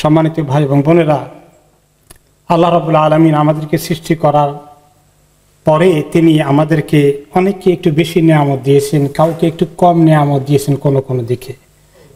সম্মানিত ভাই এবং বোনেরা, আল্লাহ রাব্বুল আলামিন আমাদেরকে সৃষ্টি করার পরে তিনি আমাদেরকে অনেককে একটু বেশি নেয়ামত দিয়েছেন, কাউকে একটু কম নেয়ামত দিয়েছেন। কোনো দিকে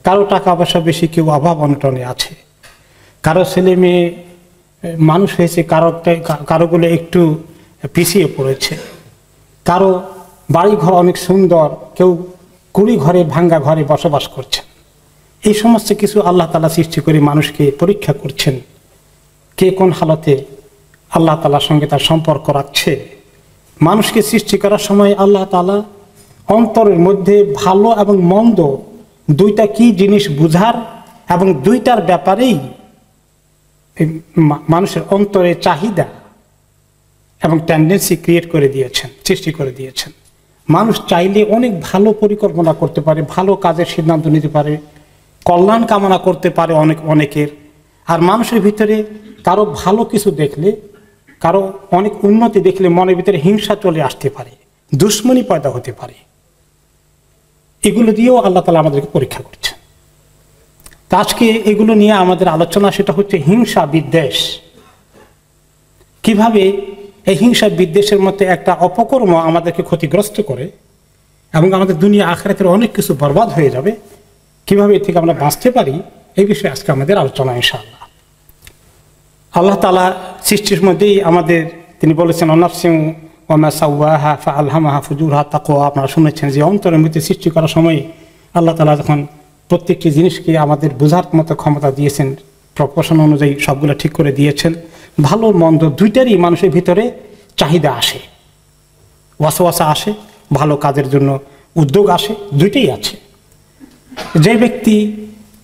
কারো টাকা পয়সা বেশি, কেউ অভাব অনটনে আছে, কারো ছেলে মেয়ে মানুষ হয়েছে, কারোগুলো একটু পিছিয়ে পড়েছে, কারো বাড়ি ঘর অনেক সুন্দর, কেউ কুড়ি ঘরে ভাঙ্গা ঘরে বসবাস করছেন। এই সমস্ত কিছু আল্লাহ তাআলা সৃষ্টি করে মানুষকে পরীক্ষা করছেন, কে কোন হালতে আল্লাহ তাআলার সঙ্গে তার সম্পর্ক রাখছে। মানুষকে সৃষ্টি করার সময় আল্লাহ তাআলা অন্তরের মধ্যে ভালো এবং মন্দ দুইটা কি জিনিস বুঝার এবং দুইটার ব্যাপারেই মানুষের অন্তরে চাহিদা এবং টেন্ডেন্সি ক্রিয়েট করে দিয়েছেন, সৃষ্টি করে দিয়েছেন। মানুষ চাইলে অনেক ভালো পরিকল্পনা করতে পারে, ভালো কাজের সিদ্ধান্ত নিতে পারে, কল্যাণ কামনা করতে পারে অনেকের। আর মানুষের ভিতরে কারো ভালো কিছু দেখলে, কারো অনেক উন্নতি দেখলে মনের ভিতরে হিংসা চলে আসতে পারে, দুশ্মনী পয়দা হতে পারে। এগুলো দিয়েও আল্লাহ তাআলা আমাদেরকে পরীক্ষা করছেন। তা আজকে এগুলো নিয়ে আমাদের আলোচনা, সেটা হচ্ছে হিংসা বিদ্বেষ। কিভাবে এই হিংসা বিদ্বেষের মধ্যে একটা অপকর্ম আমাদেরকে ক্ষতিগ্রস্ত করে এবং আমাদের দুনিয়া আখিরাতের অনেক কিছু বরবাদ হয়ে যাবে, কিভাবে এর থেকে আমরা বাঁচতে পারি, এই বিষয়ে আজকে আমাদের আলোচনা ইনশাআল্লাহ। আল্লাহ তাআলা সৃষ্টির মধ্যেই আমাদের তিনি বলেছেন অনাফসিন ওয়া মা সাওয়াহা ফাআলহামাহা ফুজুরহা তাকওয়া। আপনারা শুনেছেন যে অন্তরের মধ্যে সৃষ্টি করার সময় আল্লাহ তাআলা যখন প্রত্যেকটি জিনিসকে আমাদের বোঝার মতো ক্ষমতা দিয়েছেন, প্রপোর্শন অনুযায়ী সবগুলো ঠিক করে দিয়েছেন। ভালো মন্দ দুইটারই মানুষের ভিতরে চাহিদা আসে, ওয়াসওয়াসা আসে, ভালো কাজের জন্য উদ্যোগ আসে, দুইটাই আছে। যে ব্যক্তি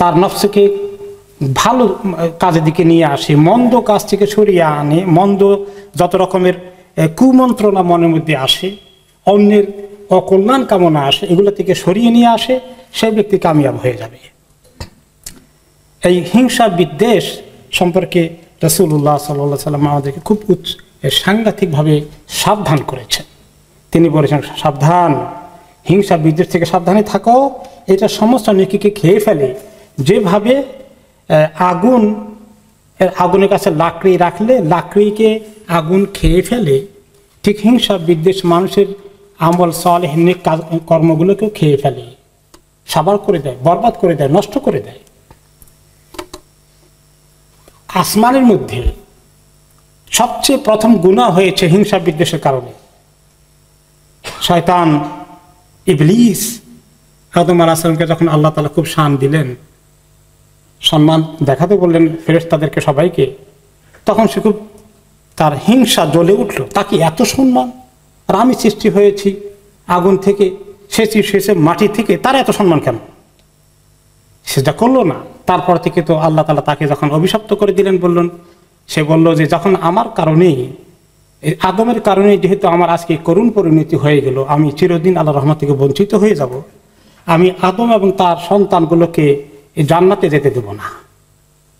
তার নফসকে ভালো কাজের দিকে নিয়ে আসে, মন্দ কাজ থেকে সরিয়ে আনে, মন্দ যত রকমের কুমন্ত্রণা মনের মধ্যে আসে, অন্যের অকল্যাণ কামনা আসে, এগুলো থেকে সরিয়ে নিয়ে আসে, সেই ব্যক্তি কামিয়াব হয়ে যাবে। এই হিংসা বিদ্বেষ সম্পর্কে রাসূলুল্লাহ সাল্লাল্লাহু আলাইহি ওয়াসাল্লাম আমাদেরকে খুব সাংঘাতিকভাবে সাবধান করেছেন। তিনি বলেছেন, সাবধান, হিংসা বিদ্বেষ থেকে সাবধানে থাকো, এটা সমস্ত নেকিকে খেয়ে ফেলে। যেভাবে আগুনের কাছে লাকড়ি রাখলে লাকড়িকে আগুন খেয়ে ফেলে, ঠিক হিংসা বিদ্বেষ মানুষের আমল সালেহ নেক কর্মগুলোকেও খেয়ে ফেলে, সাবার করে দেয়, বরবাদ করে দেয়, নষ্ট করে দেয়। আসমানের মধ্যে সবচেয়ে প্রথম গুনাহ হয়েছে হিংসা বিদ্বেষের কারণে। শয়তান ইবলিস আদম আলাইহিস সালামকে যখন আল্লাহ তাআলা খুব শান দিলেন, সম্মান দেখাতে বললেন ফেরেশতাদেরকে সবাইকে, তখন সে খুব তার হিংসা জ্বলে উঠল। তাকে এত সম্মান, আর আমি সৃষ্টি হয়েছি আগুন থেকে, সে মাটি থেকে, তার এত সম্মান কেন? সেটা করলো না। তারপর থেকে তো আল্লাহ তাআলা তাকে যখন অভিশপ্ত করে দিলেন, সে বলল যে যখন আমার কারণেই, আদমের কারণে যেহেতু আমার আজকে করুণ পরিণতি হয়ে গেল, আমি চিরদিন আল্লাহর রহমত থেকে বঞ্চিত হয়ে যাব, আমি আদম এবং তার সন্তানগুলোকে জান্নাতে যেতে দেব না,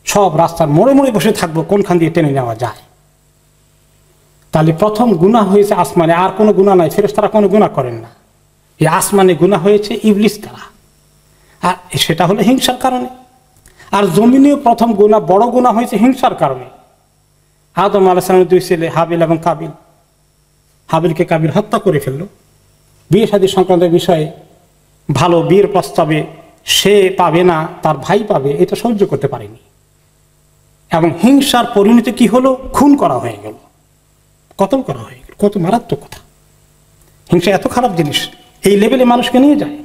সব রাস্তার মোড়ে মোড়ে বসে থাকবো, কোনখান দিয়ে টেনে নেওয়া যায়। তাহলে প্রথম গুনাহ হয়েছে আসমানে, আর কোনো গুনাহ নাই, ফেরেশতারা কোনো গুনাহ করেন না। এই আসমানে গুনাহ হয়েছে ইবলিস দ্বারা, আর সেটা হলো হিংসার কারণে। আর জমিনেও প্রথম গুনাহ, বড় গুনাহ হয়েছে হিংসার কারণে। আদম আলাইহিস সালামের দুই ছেলে হাবিল এবং কাবিল, হাবিলকে কাবিল হত্যা করে ফেলল। বিয়ে শাদী সংক্রান্ত বিষয়ে ভালো বিয়ের প্রস্তাবে সে পাবে না, তার ভাই পাবে, এটা সহ্য করতে পারেনি, এবং হিংসার পরিণতি কি হলো? খুন করা হয়ে গেল, কতল করা হয়ে গেল। কত মারাত্মক কথা! হিংসা এত খারাপ জিনিস, এই লেভেলে মানুষকে নিয়ে যায়।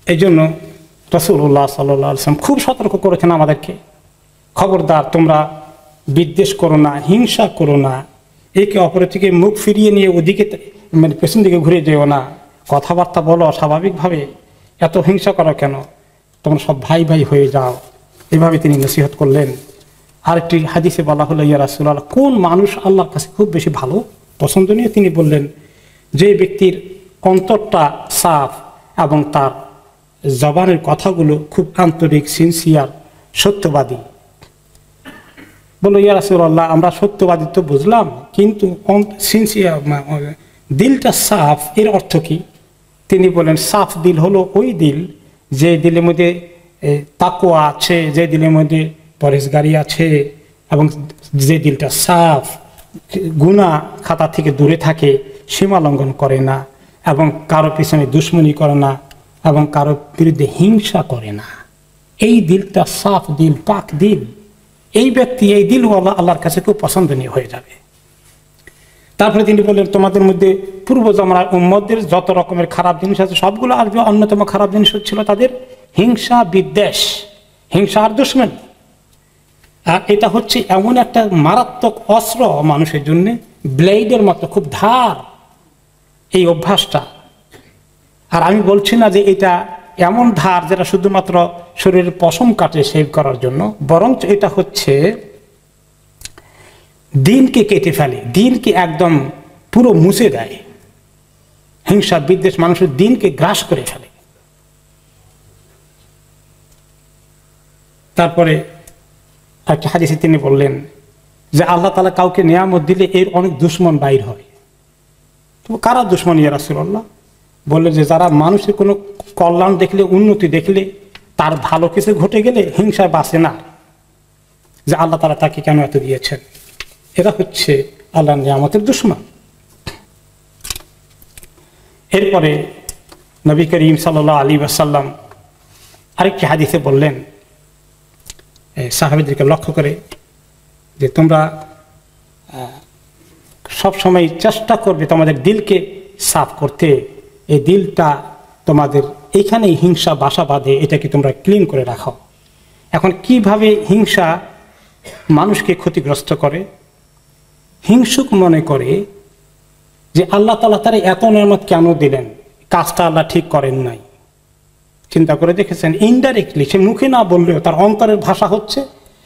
এই জন্য রাসূলুল্লাহ সাল্লাল্লাহু আলাইহি ওয়াসাল্লাম খুব সতর্ক করেছেন আমাদেরকে, খবরদার তোমরা বিদ্বেষ করো না, হিংসা করো না, একে অপরের থেকে মুখ ফিরিয়ে নিয়ে ওদিকে মানে পেছন দিকে ঘুরে যেও না, কথাবার্তা বলো স্বাভাবিকভাবে, এত হিংসা করো কেন, তোমরা সব ভাই ভাই হয়ে যাও। এভাবে তিনি নসিহত করলেন। আরেকটি হাদিসে বলা হলো, ইয়া রাসূলুল্লাহ, কোন মানুষ আল্লাহর কাছে খুব বেশি ভালো পছন্দনীয়? তিনি বললেন, যে ব্যক্তির অন্তরটা সাফ এবং তার জবানের কথাগুলো খুব আন্তরিক, সিনসিয়ার, সত্যবাদী। বলল, ইয়া রাসূলুল্লাহ, আমরা সত্যবাদী তো বুঝলাম, কিন্তু সিনসিয়ার, দিলটা সাফ, এর অর্থ কি? তিনি বলেন, সাফ দিল হলো ওই দিল যে দিলের মধ্যে তাকওয়া আছে, যে দিলের মধ্যে পরেশগারি আছে, এবং যে দিলটা সাফ, গুনাহ খাতা থেকে দূরে থাকে, সীমা লঙ্ঘন করে না, এবং কারো পিছনে দুশ্মনী করে না, এবং কারো বিরুদ্ধে হিংসা করে না, এই দিলটা সাফ দিল, পাক দিল, এই ব্যক্তি, এই দিলওয়ালা আল্লাহর কাছে খুব পছন্দনীয় হয়ে যাবে। তারপরে তিনি বললেন, তোমাদের মধ্যে পূর্ব জামানার উম্মতদের যত রকমের খারাপ জিনিস আছে সবগুলো আসবে। অন্যতম খারাপ জিনিস হচ্ছিল তাদের হিংসা, বিদ্বেষ, হিংসা আর দুশমনী। আর এটা হচ্ছে এমন একটা মারাত্মক অস্ত্র মানুষের জন্য, ব্লেডের মতো খুব ধার এই অভ্যাসটা। আর আমি বলছি না যে এটা এমন ধার যেটা শুধুমাত্র শরীরের পশম কাটে সেভ করার জন্য, বরঞ্চ এটা হচ্ছে দিনকে কেটে ফেলে, দিনকে একদম পুরো মুছে দেয়। হিংসা বিদ্বেষ মানুষের দিনকে গ্রাস করে ফেলে। তারপরে একটা হাদিসে তিনি বললেন যে আল্লাহ তাআলা কাউকে নিয়ামত দিলে এর অনেক দুশমন বাইর হয়। তো কারা দুশমন ইয়া রাসূলুল্লাহ? বললেন যে যারা মানুষের কোনো কল্যাণ দেখলে, উন্নতি দেখলে, তার ভালো কিছু ঘটে গেলে হিংসায় বাঁচে না, যে আল্লাহ তাআলা তাকে কেন এত দিয়েছেন, এরা হচ্ছে আল্লাহর নিয়ামতের দুশমন। এরপরে নবী করিম সাল্লাল্লাহু আলাইহি ওয়াসাল্লাম আরেকটি হাদিসে বললেন সাহাবীদেরকে লক্ষ্য করে যে তোমরা সবসময় চেষ্টা করবে তোমাদের দিলকে সাফ করতে, এই দিলটা তোমাদের এইখানেই হিংসা বাসা বাঁধে, এটাকে তোমরা ক্লিন করে রাখো। এখন কিভাবে হিংসা মানুষকে ক্ষতিগ্রস্ত করে? হিংসুক মনে করে যে আল্লাহ তাআলা তার এত নিয়ামত কেন দিলেন, কাজটা আল্লাহ ঠিক করেন নাই। চিন্তা করে দেখেছেন, ইনডাইরেক্টলি, সে মুখে না বললেও তার অন্তরের ভাষা হচ্ছে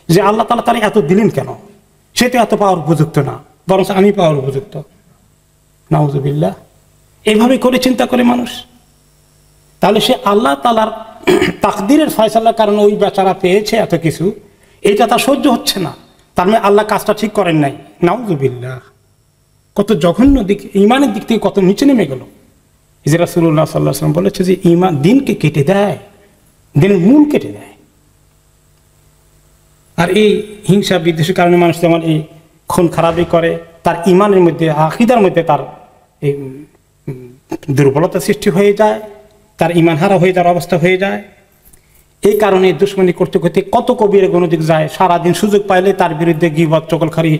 যে আল্লাহ তাআলা তার এত দিলেন কেন, সে তো এত পাওয়ার উপযুক্ত না, বরং আমি পাওয়ার উপযুক্ত। নাউযুবিল্লাহ। এভাবে করে চিন্তা করে মানুষ। তাহলে সে আল্লাহ তাআলার তাকদীরের ফয়সালার কারণে ওই বেচারা পেয়েছে এত কিছু, এটা তার সহ্য হচ্ছে না, তার মানে আল্লাহ কাজটা ঠিক করেন নাই। নাউযুবিল্লাহ। কত জঘন্য দিক, ইমানের দিক থেকে কত নিচে নেমে গেল। যে রাসূলুল্লাহ সাল্লাল্লাহু আলাইহি ওয়াসাল্লাম বলেছে যে ঈমান দিনকে কেটে দেয়, দিনের মূল কেটে দেয়। আর এই হিংসা বিদ্বেষের কারণে মানুষ যেমন এই খুন খারাপি করে, তার ঈমানের মধ্যে, আকীদার মধ্যে তার এই দুর্বলতা সৃষ্টি হয়ে যায়, তার ঈমান হারা হয়ে যাওয়ার অবস্থা হয়ে যায়। এই কারণে দুশমনী করতে করতে কত কবিরা গুনাহ দিক যায়, সারাদিন সুযোগ পাইলে তার বিরুদ্ধে গীবত, চগলখড়ি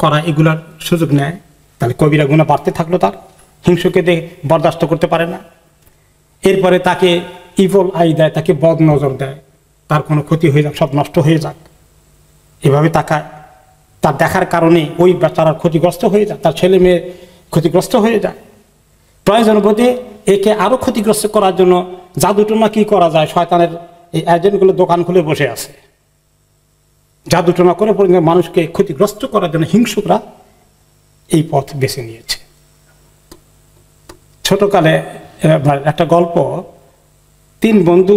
করা, এগুলার সুযোগ নেয়। তাহলে কবিরা গুনাহ বাড়তে থাকলো, তার হিংসুকে বরদাস্ত করতে পারে না। এরপরে তাকে ইভল আই দেয়, তাকে বদ নজর দেয়, তার কোনো ক্ষতি হয়ে যাক, সব নষ্ট হয়ে যাক, এভাবে তাকায়। তার দেখার কারণে ওই বেচারার ক্ষতিগ্রস্ত হয়ে যায়, তার ছেলে মেয়ে ক্ষতিগ্রস্ত হয়ে যায়। প্রয়োজন বোধে একে আরো ক্ষতিগ্রস্ত করার জন্য জাদুটোনা কি করা যায়, শয়তানের এই এজেন্টগুলো দোকান খুলে বসে আছে, জাদুটোনা করে মানুষকে ক্ষতিগ্রস্ত করার জন্য হিংসুকরা এই পথ বেছে নিয়েছে। ছোটকালে একটা গল্প, 3 বন্ধু,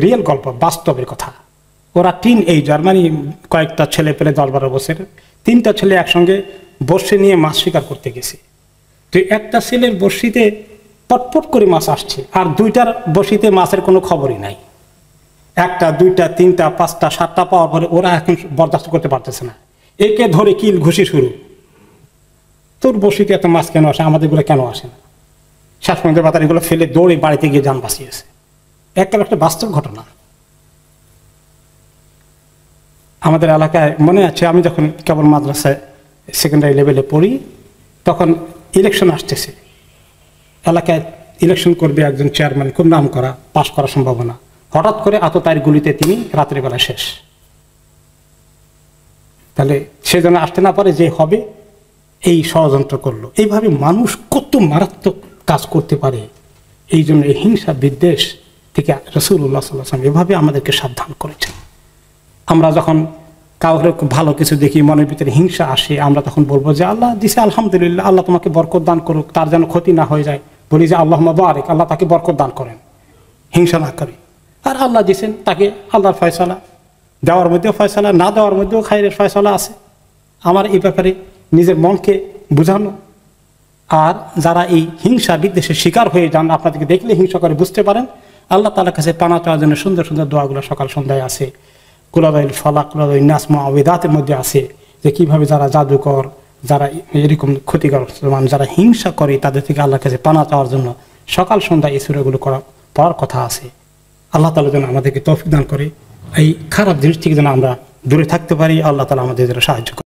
রিয়েল গল্প, বাস্তবের কথা। ওরা জার্মানি কয়েকটা ছেলে পেলে 10-12 বছরের 3টা ছেলে একসঙ্গে বর্ষি নিয়ে মাছ শিকার করতে গেছে। তো একটা ছেলের বর্ষিতে পটপট করে মাছ আসছে, আর 2টার বর্ষিতে মাছের কোনো খবরই নাই। 1টা, 2টা, 3টা, 5টা, 7টা পাওয়ার পরে ওরা এখন বরদাস্ত করতে পারতেছে না, একে ধরে কিল ঘুষি শুরু। তোর বর্ষিতে এত মাছ কেন আসে, আমাদেরগুলো কেন আসে না? শেষ পর্যন্ত বাতার এগুলো ফেলে দৌড়ে বাড়িতে গিয়ে যান বাঁচিয়েছে। একটা বাস্তব ঘটনা। আমাদের এলাকায় মনে আছে, আমি যখন কেবল মাদ্রাসায় সেকেন্ডারি লেভেলে পড়ি, তখন ইলেকশন আসতেছে। এলাকায় ইলেকশন করবে একজন চেয়ারম্যান, খুব নাম করা, পাশ করার সম্ভাবনা। হঠাৎ করে আততায়ীর গুলিতে তিনি রাত্রিবেলা শেষ। তাহলে সে যেন আসতে না পারে, যে হবে এই ষড়যন্ত্র করলো। এইভাবে মানুষ কত মারাত্মক কাজ করতে পারে। এই জন্য এই হিংসা বিদ্বেষ থেকে রাসূলুল্লাহ সাল্লাল্লাহু আলাইহি ওয়াসাল্লাম এভাবে আমাদেরকে সাবধান করেছেন। আমরা যখন কাউকে ভালো কিছু দেখি, মনের ভিতরে হিংসা আসে, আমরা তখন বলবো যে আল্লাহ দিছে, আলহামদুলিল্লাহ, আল্লাহ তোমাকে বরকত দান করুক, তার যেন ক্ষতি না হয়ে যায়। বলি যে আল্লাহুম্মা বারিক, আল্লাহ তাকে বরকত দান করেন, হিংসা না করে। আর আল্লাহ দিয়েছেন, তাকে আল্লাহর ফয়সালা, দেওয়ার মধ্যেও ফয়সালা, না দেওয়ার মধ্যেও খায়রের ফয়সালা আছে। আমার এই ব্যাপারে নিজের মনকে বোঝানো। আর যারা এই হিংসা বিদ্বেষের শিকার হয়ে যান, আপনাদেরকে দেখলে হিংসা করে, বুঝতে পারেন আল্লাহ তাআলার কাছে পানা চাওয়ার জন্য সুন্দর সুন্দর দোয়াগুলো সকাল সন্ধ্যায় আছে। কুলাদাইল ফালাক, কুলাদাইল নাস, মুআউযিযাতের মধ্যে আছে যে কিভাবে যারা জাদুকর, যারা এরকম ক্ষতিকর, যারা হিংসা করে তাদের থেকে আল্লাহর কাছে পানা চাওয়ার জন্য সকাল সন্ধ্যা এই সূরাগুলো পড়ার কথা আছে। আল্লাহ তাআলা যেন আমাদেরকে তৌফিক দান করে, এই খারাপ জিনিস থেকে যেন আমরা দূরে থাকতে পারি। আল্লাহ তাআলা আমাদের সাহায্য করে।